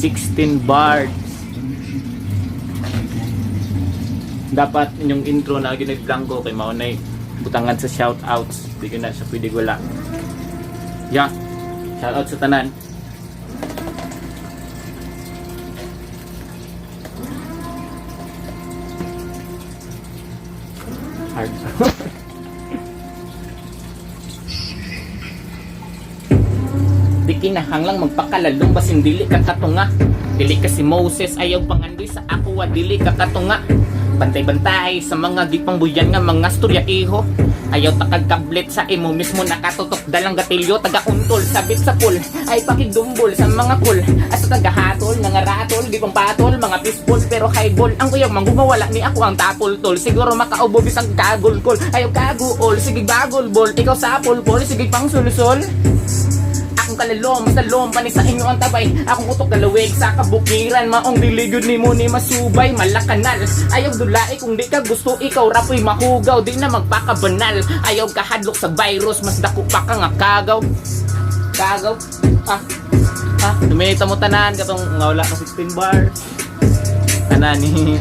16 bars. Dapat yung intro na ginag-blanco kay maunay butangan sa shoutouts. Hindi ko na siya pwede wala. Yeah. Shoutout sa tanan. Hard. Di kinahanglang magpakalalong basin dili ka katunga. Dili ka si Moses ayaw pangandoy sa ako dili ka katunga. Bantay-bantay sa mga gipang buyan nga mga storya iho. Ayaw takagkablet sa imo mismo nakatutok dalang gatilyo taga-untol sabit sa pool ay pakigdumbol sa mga pool asa tagahatol nangaratol di pang patol mga pispol pero highball ang kuyaw manggumawala ni ako ang tapol tol siguro makaubo bisag kagol-kol ayaw kaguol sige bagol bol ikaw sa pol sige pang sulusol akong kalalom, masalom, panig sa inyo ang tabay akong utok galawig sa kabukiran maong diligod ni mo ni masubay malakanal, ayaw dulai kung di ka gusto ikaw rapoy mahugaw di na magpakabanal, ayaw kahadlok sa virus mas dako pa ka nga kagaw duminita mo tanan katong nga wala ka 16 bars tanan ni